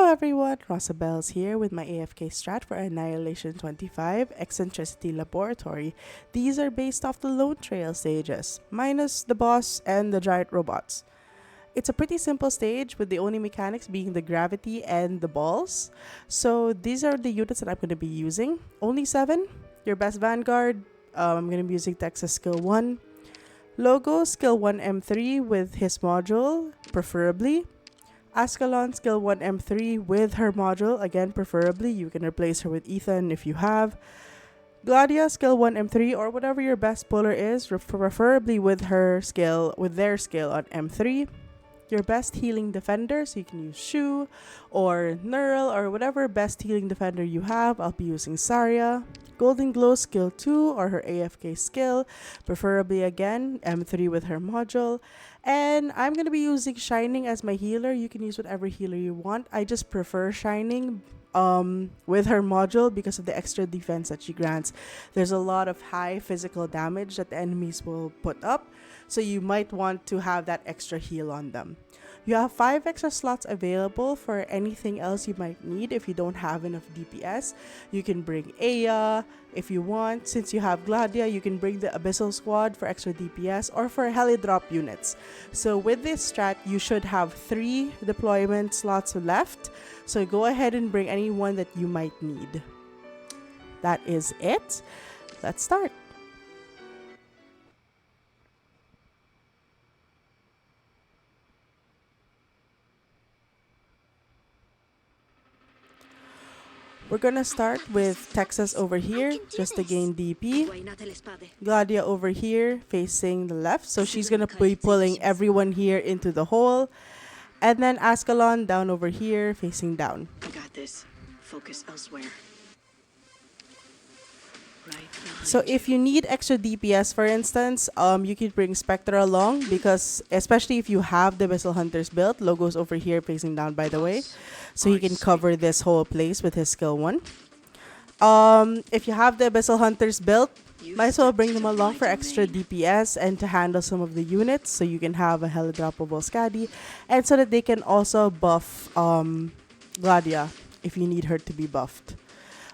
everyone, Rosabelle's here with my AFK strat for Annihilation 25 Eccentricity Laboratory. These are based off the Lone Trail stages, minus the boss and the giant robots. It's a pretty simple stage with the only mechanics being the gravity and the balls. So these are the units that I'm going to be using. Only 7. Your best vanguard, I'm going to be using Texas skill 1. Logo skill 1 M3 with his module, preferably. Ascalon skill 1 M3 with her module, again preferably. You can replace her with Ethan if you have. Gladiia skill 1 M3 or whatever your best puller is, preferably with their skill on M3. Your best healing defender, so you can use Shu or Nurl or whatever best healing defender you have. I'll be using Saria. Goldenglow skill 2 or her AFK skill, preferably again M3 with her module. And I'm going to be using Shining as my healer. You can use whatever healer you want. I just prefer Shining with her module because of the extra defense that she grants. There's a lot of high physical damage that the enemies will put up, so you might want to have that extra heal on them. You have 5 extra slots available for anything else you might need. If you don't have enough DPS, you can bring Aya if you want. Since you have Gladiia, you can bring the Abyssal squad for extra DPS or for Helidrop units. So with this strat, you should have 3 deployment slots left. So go ahead and bring anyone that you might need. That is it. Let's start. We're gonna start with Texas over here, just to gain DP. Gladiia over here, facing the left, so she's gonna be pulling everyone here into the hole. And then Ascalon down over here, facing down. I got this. Focus elsewhere. So if you need extra DPS, for instance, you could bring Spectre along, because especially if you have the Abyssal Hunters built, Logo's over here facing down, by the way, so he can cover this whole place with his skill 1. If you have the Abyssal Hunters built, might as well bring them along for extra DPS and to handle some of the units, so you can have a Helidropable Skadi, and so that they can also buff Gladiia if you need her to be buffed.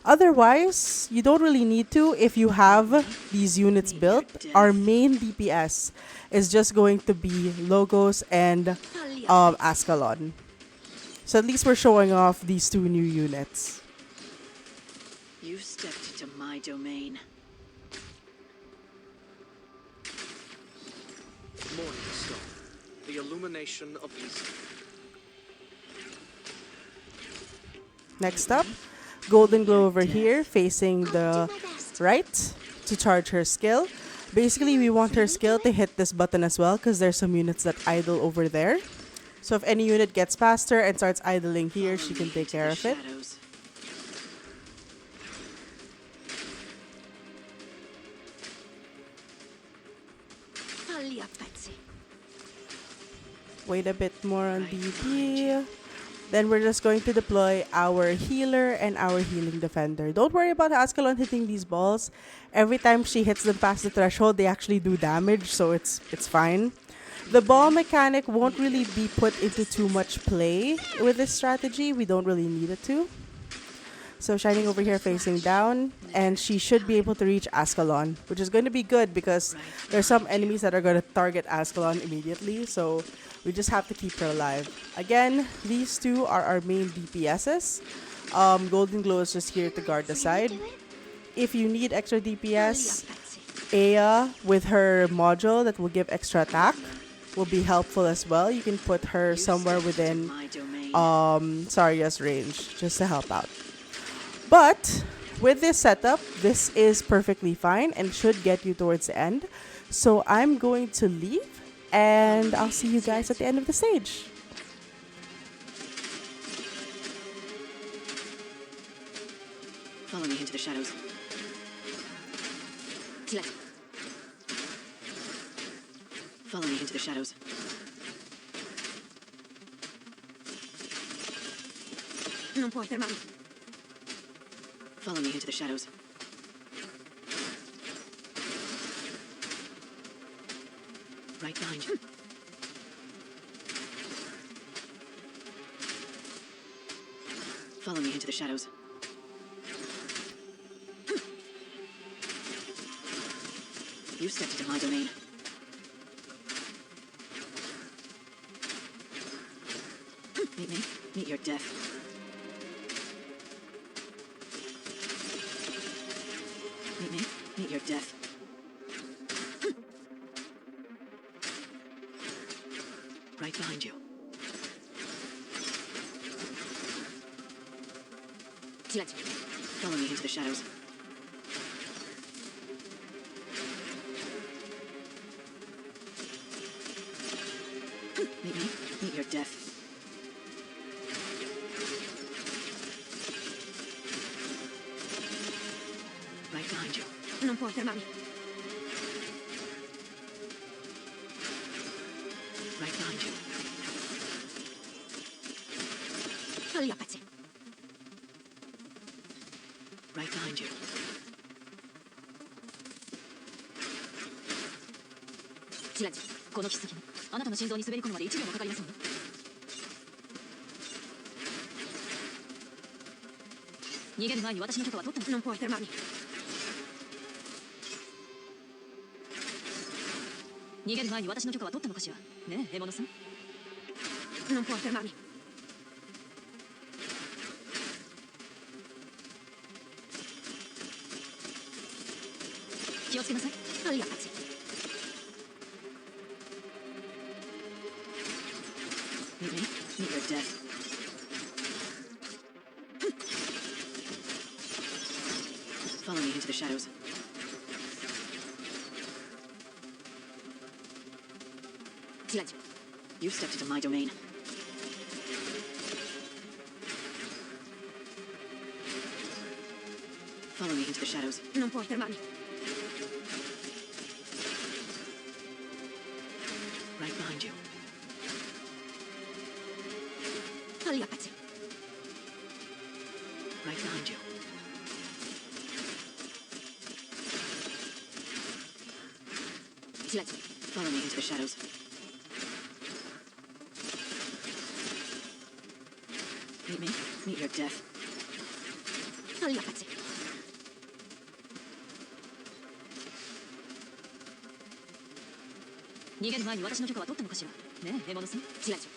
Otherwise, you don't really need to if you have these units built. Our main DPS is just going to be Logos and Ascalon. So at least we're showing off these 2 new units. You've stepped into my domain. Morning star, the illumination of East. Next up, Goldenglow over here, facing the right to charge her skill. Basically, we want her skill to hit this button as well, because there's some units that idle over there. So if any unit gets past her and starts idling here, she can take care of it. Wait a bit more on DP. Then we're just going to deploy our healer and our healing defender. Don't worry about Ascalon hitting these balls. Every time she hits them past the threshold, they actually do damage, so it's fine. The ball mechanic won't really be put into too much play with this strategy. We don't really need it to. So Shining over here facing down, and she should be able to reach Ascalon, which is going to be good because there's some enemies that are going to target Ascalon immediately, so we just have to keep her alive. Again, these 2 are our main DPSs. Goldenglow is just here to guard the side. If you need extra DPS, Aya with her module that will give extra attack will be helpful as well. You can put her somewhere within Saria's range just to help out. But with this setup, this is perfectly fine and should get you towards the end. So I'm going to leave, and I'll see you guys at the end of the stage. Follow me into the shadows. Follow me into the shadows. Non può fermarmi. Follow me into the shadows. Right behind you. Follow me into the shadows. You stepped into my domain. Meet me. Meet your death. Meet me. Meet your death. Right behind you. Follow me into the shadows. Meet me. Meet your death. Right behind you. Non può fermarmi. Right behind you. Lì a pezzi. Right behind you. チラジ、この筆跡あなたの心臓に滑り込むまで1秒もかかりませんよ。逃げる前に私の許可は取ったの。Non puoi fermarmi. 逃げる前に私の許可は取ったのかしら。ねえ、獲物さん。Non puoi fermarmi. 気をつけなさい。Lì a pezzi. Meet me. Meet your death. Follow me into the shadows. Silenzio. You stepped into my domain. Follow me into the shadows. Non puoi fermarmi. Right behind you. Lì a pezzi. Right behind you. Silenzio. Follow me into the shadows. Meet me. Meet your death. Lì a pezzi.逃げる前に私の許可は取ったのかしら。ねえ、獲物さん。Silenzio.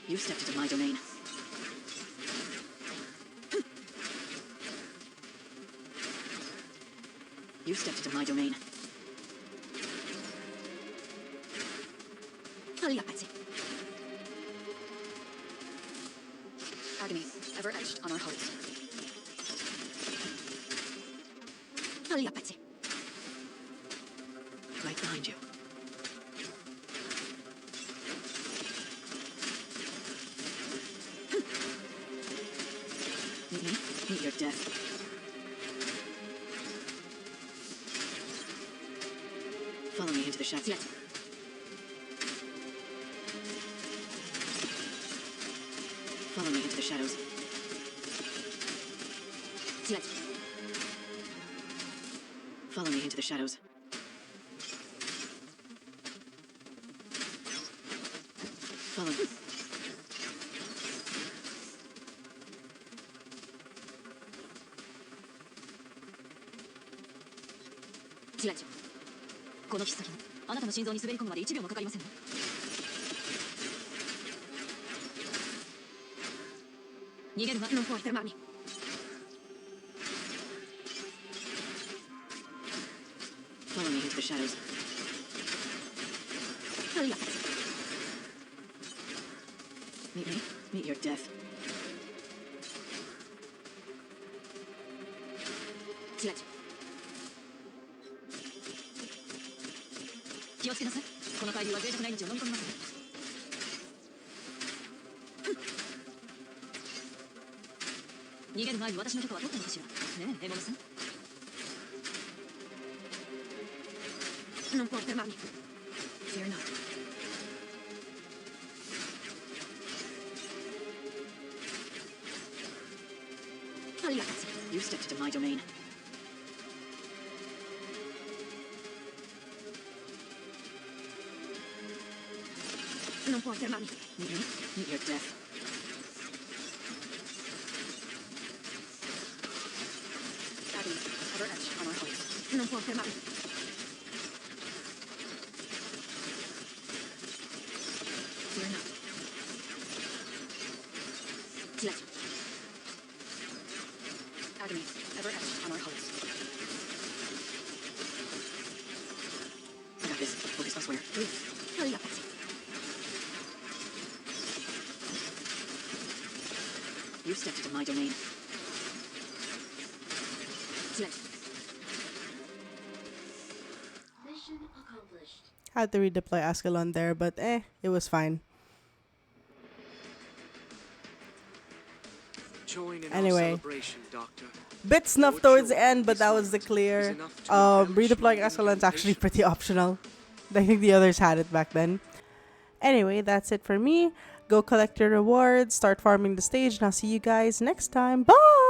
You stepped into my domain. You stepped into my domain. Lì a pezzi. Agony, ever etched on our hearts. Lì a pezzi. Right behind you. Meet me. Meet your death. Follow me into the shadows. Silenzio. Follow me into the shadows. Silenzio. Follow me into the shadows. Follow me. Silenzio. この筆跡あなたの心臓に滑り込むまで1秒もかかりませんよ。逃げる前。Non puoi fermarmi. Follow me into the shadows. Lì a pezzi. Meet me. Meet your death. Silenzio. 気をつけなさい。この海流は脆弱な命を飲み込みますね。逃げる前に私の許可は取ったのかしら。ねえ、獲物さん。Non puoi fermarmi. Fear not. Lì a pezzi. You stepped into my domain. Non può fermarmi. Meet your death. Agony, ever etched on our hearts. Non può fermarmi. Fear not. Silenzio. Agony, ever etched on our hearts. I got this. Focus elsewhere. Breathe. Hurry up, Betsy. You stepped into my domain. Silenzio. Mission accomplished. Had to redeploy Ascalon there, but it was fine. Join in Anyway. our celebration, Doctor. Bit snuffed towards the end, but that was the clear. Redeploying Ascalon's actually pretty optional. I think the others had it back then. Anyway, that's it for me. Go collect your rewards, start farming the stage, and I'll see you guys next time. Bye!